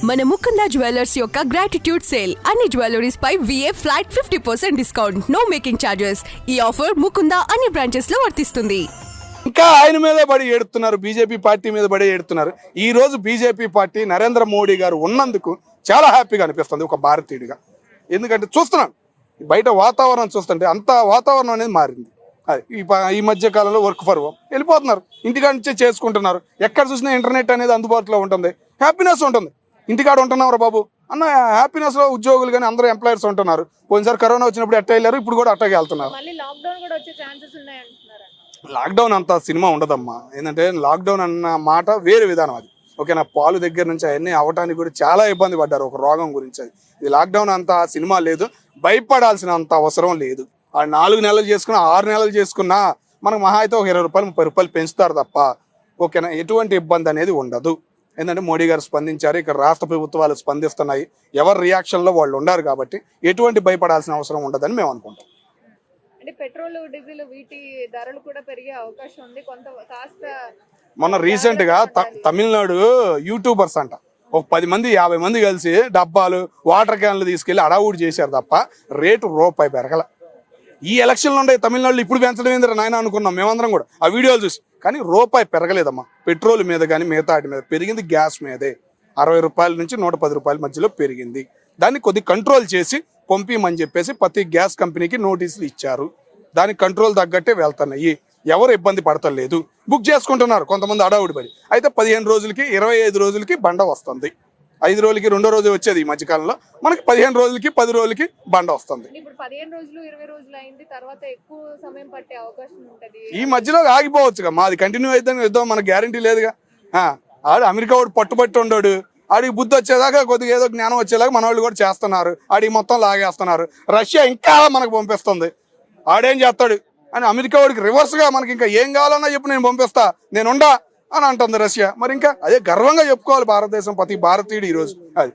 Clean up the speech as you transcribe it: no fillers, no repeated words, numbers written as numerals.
మన ముకుందా జ్యువెలర్స్ యొక్క gratitude sale అన్ని జ్యువెలరీస్ పై VA flat 50% discount, no making charges. ఈ ఆఫర్ ముకుందా అన్ని బ్రాంచెస్ లో వర్తిస్తుంది. ఇంకా ఆయన మీదే పడి ఏడుతున్నారు, బీజేపీ పార్టీ మీద పడి ఏడుతున్నారు. ఈ రోజు బీజేపీ పార్టీ నరేంద్ర మోడీ గారు ఉన్నందుకు చాలా హ్యాపీగా అనిపిస్తుంది ఒక భారతీయుడిగా. ఎందుకంటే చూస్తున్నాను బయట వాతావరణం చూస్తుంటే అంత వాతావరణం అనేది మారింది. ఈ మధ్య కాలంలో వర్క్ ఫర్ హోమ్ వెళ్ళిపోతున్నారు, ఇంటికాడ నుంచే చేసుకుంటున్నారు. ఎక్కడ చూసినా ఇంటర్నెట్ అనేది అందుబాటులో ఉంటుంది, హ్యాపీనెస్ ఉంటుంది. ఇంటికాడ ఉంటున్నారు బాబు అన్న హ్యాపీనెస్ లో ఉద్యోగులు కానీ అందరూ ఎంప్లాయర్స్ ఉంటున్నారు. పోయినసారి కరోనా వచ్చినప్పుడు ఎట్ట వెళ్ళారు, ఇప్పుడు కూడా అట్టగే వెళ్తున్నారు. లాక్డౌన్ అంత సినిమా ఉండదమ్మా. ఏంటంటే లాక్డౌన్ అన్న మాట వేరే విధానం. అది ఓకేనా, పాలు దగ్గర నుంచి అవన్నీ అవటానికి కూడా చాలా ఇబ్బంది పడ్డారు ఒక రోగం గురించి. ఇది లాక్డౌన్ అంత సినిమా లేదు, భయపడాల్సిన అంత అవసరం లేదు. ఆ 4 నెలలు చేసుకున్నా 6 నెలలు చేసుకున్నా మనకు మహా అయితే ఒక 20 రూపాయలు 30 రూపాయలు పెంచుతారు తప్ప ఓకేనా, ఎటువంటి ఇబ్బంది అనేది ఉండదు. ఏంటంటే మోడీ గారు స్పందించారు, ఇక్కడ రాష్ట్ర ప్రభుత్వాలు స్పందిస్తున్నాయి, ఎవరి రియాక్షన్లో వాళ్ళు ఉన్నారు కాబట్టి ఎటువంటి భయపడాల్సిన అవసరం ఉండదని మేము అనుకుంటాం. అంటే పెట్రోల్ డీజిల్ వీటి ధరలు కూడా పెరిగే అవకాశం ఉంది కొంత కాస్త. మొన్న రీసెంట్ గా తమిళనాడు యూట్యూబర్స్ అంట ఒక 10 మంది 50 మంది కలిసి డబ్బాలు వాటర్ క్యాన్లు తీసుకెళ్లి అడావుడి చేశారు తప్ప రేటు రూపాయి పెరగల. ఈ ఎలక్షన్లు ఉండే తమిళనాడులో ఇప్పుడు పెంచడం ఏంద్ర నాయన అనుకున్నాం మేమందరం కూడా ఆ వీడియోలు చూసి. కానీ రూపాయి పెరగలేదమ్మా. పెట్రోల్ మీద కానీ మిగతా వాటి మీద పెరిగింది, గ్యాస్ మీదే 60 రూపాయల నుంచి 110 రూపాయల మధ్యలో పెరిగింది. దాన్ని కొద్ది కంట్రోల్ చేసి పంపిమని చెప్పేసి ప్రతి గ్యాస్ కంపెనీకి నోటీసులు ఇచ్చారు. దానికి కంట్రోల్ తగ్గట్టే వెళ్తున్నాయి, ఎవరు ఇబ్బంది పడతలేదు. బుక్ చేసుకుంటున్నారు కొంతమంది అడావుడి పడి. అయితే 15 రోజులకి 25 రోజులకి బండ వస్తుంది. 5 రోజులకి 2వ రోజు వచ్చేది ఈ మధ్యకాలంలో, మనకి 15 రోజులకి 10 రోజులకి బండ వస్తుంది. ఇప్పుడు 15 రోజులు 20 రోజులు అయింది, తర్వాత ఎక్కువ సమయం పట్టే అవకాశం ఉంటది. ఈ మధ్యలో ఆగిపోవచ్చుగా, మాది కంటిన్యూ అయిద్దని యుద్ధం మనకు గ్యారంటీ లేదుగా. ఆడు అమెరికా వాడు పట్టుబట్టి ఉన్నాడు, ఆడికి బుద్ధి వచ్చేదాకా కొద్దిగా ఏదో జ్ఞానం వచ్చేలాగా మన వాళ్ళు కూడా చేస్తున్నారు, ఆడికి మొత్తం లాగేస్తున్నారు. రష్యా ఇంకా మనకు పంపిస్తుంది, ఆడేం చేస్తాడు అని అమెరికా వాడికి రివర్స్గా మనకి ఇంకా ఏం కావాలన్నా చెప్పు నేను పంపిస్తా, నేనుండా అని అంటుంది రష్యా. మరి ఇంకా అదే గర్వంగా చెప్పుకోవాలి భారతదేశం, ప్రతి భారతీయుడు ఈరోజు. అది